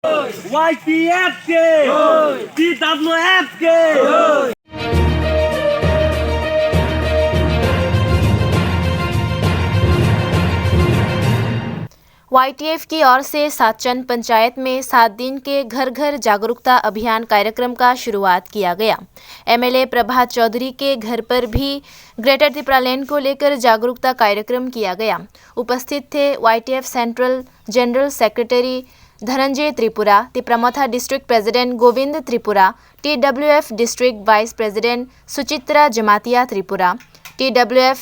YTF के TWF के YTF की ओर से सातचंद पंचायत में 7 दिन के घर घर जागरूकता अभियान कार्यक्रम का शुरुआत किया गया। MLA प्रभात चौधरी के घर पर भी ग्रेटर तिपरालैंड को लेकर जागरूकता कार्यक्रम किया गया। उपस्थित थे YTF central general secretary Dhananjay Tripura, Tipramotha district president Govind Tripura, TWF district vice president Suchitra Jamatia Tripura, TWF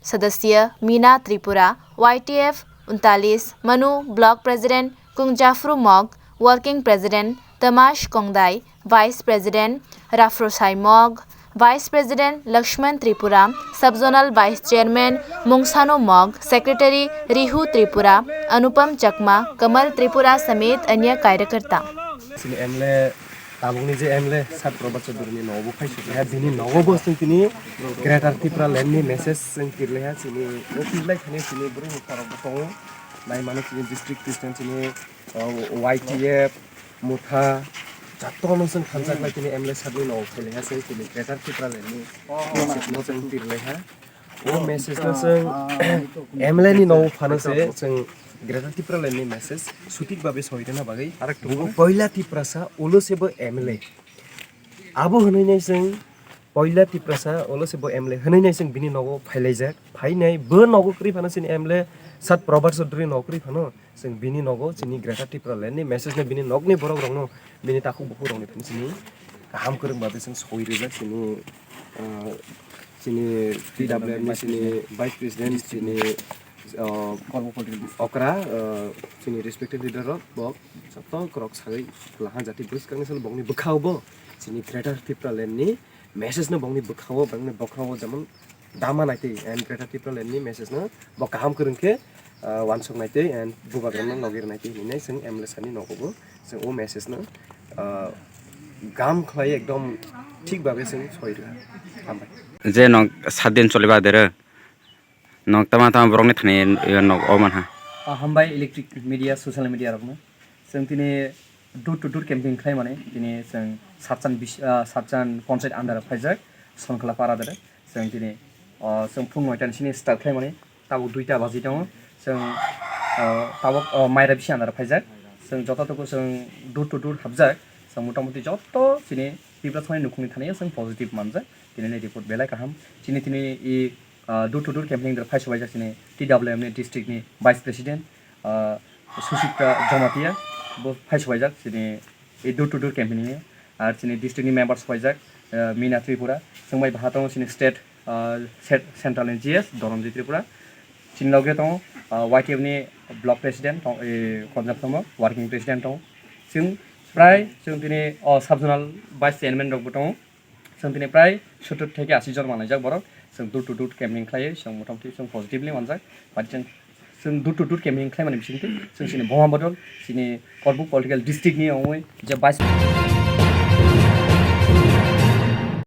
सदस्य Meena Tripura, YTF 39 Manu block president Kunjaphru Mog, working president Tamash Kongdai, vice president Raphrosai Mog, vice president Lakshman Tripura, sub zonal vice chairman Mungsano Mog, secretary Rihu Tripura, Anupam Chakma, Kamal Tripura समेत अन्य कार्यकर्ता। तालुंगनि जे एमएलए सात प्रभात चौधरी न'आवबो फैसोलाया बिनि न'आवबो जोंनि ग्रेटार तिपरालैंडनि मेसेज जों किरलाया जोंनि अफिसलाय थानाय जोंनि बर' फारावबो दङ नाय माने जोंनि डिस्ट्रिक्ट प्रेसिडेंट जोंनि YTF मुथा जातनो जों थांजाखलाय जोंनि एमएलए सातनि न'आव फैलाया जोंनि ग्रेटार तिपरालैंडनि मेसेजनो जों किरलाया ओ मेसेजनो जों एमएलए नि न'आव फानोसे जों ग्रेटार तिपरालैंडनि मेसेज सठिक भावे सहैदोंना बागै पहिला तिप्रासा ओलोसेबो एमएलए आबो होनैनाय जों पहिला तिप्रासा ओलोसेबो एमएलए होनैनाय जों बिनि न'आव फायलायजाक फायनाय बो न'आव क्रि फानो जोंनि एमएलए सात प्रभात चौधरी न'क्रि फानो जों बिनि न'आव जोंनि ग्रेटार तिपरालैंडनि मेसेजनो बिनि न'नि बरक रंनो बिनि ताखु बखु रंनि जोंनि गाहाम खोरों भावे जों सहैदोंना जोंनि TWF नि जोंनि वाइस प्रेसिडेंट जोंनि अकरा जोंनि रेसपेक्टेड लिडार बक सत क्रक सागै लाहा जाति बुसकांनि सल बंनि बखावबो जोंनि ग्रेटार तिपरालैंडनि मेसेजनो बंनि बखावो बंनि बखावो जमन दामा नायते एंड ग्रेटार तिपरालैंडनि मेसेजनो बकाहाम खोरोंखे वानसक नायते एंड बुबाग्रामन नगिर नायते हिनै जों एमएलए सानि न'खौबो जों ओ मेसेजनो गाम खलाय एकदम ठीक भावे जों सहैदो हामबाय जे न 7 दिन चलिबा देरो नक तमा तमा ब्रंनि थाने नक अमन हा हामबाय इलेक्ट्रिक मीडिया सोशल मीडिया रखनो जों दिनै डोर टू डोर कैंपेन खालाय माने दिनै जों सातजान पंचायत आन्डार फाइजाक सनखला पारा दरे जों दिनै जों फुं 9टानिसिनि स्टार्ट खालाय माने ताबो 2टा बाजि दङ जों ताबो माइरा बिसि आन्डार फाइजाक जों जतटको जों डोर टू डोर हाबजाक जों मोटामोटी जत दिनै बिब्लाथाय नुखुनि थानाय जों पजिटिभ मानजाक दिनै रिपोर्ट बेलाय गाहाम दिनै इ डोर टू डोर कैंपेन फाइसबाय जासिने TWF नि डिस्ट्रिक्ट नि वाइस प्रेसिडेंट सुचित्रा जमातिया बो फाइसबाय जाक दिनै इ डोर टू डोर कैंपेन नि आर दिनै डिस्ट्रिक्ट नि मेंबर्स फाइजाक मीना त्रिपुरा जोंबाय भाताव दिनै स्टेट सेंट्रल नि GS दरमजि त्रिपुरा चिन लगे दङ YTF नि ब्लॉक प्रेसिडेंट कोक्टमा वर्किंग प्रेसिडेंट दङ जों प्राय जों दिनै सब जोनल वाइस चेयरमैन दङ जों दिनै प्राय 70 থেকে 80 जन मानजाक बरक जों डोर टू डोर कैंपेन खालायो जों मोटामोटी जों पजिटिभलि मानजाक बाट जों डोर टू डोर कैंपेन खालाय माने बिसिंथि जों सिनि बमा बदल सिनि कर्बु पलिटिकल डिस्ट्रिक्ट नि जे वाइस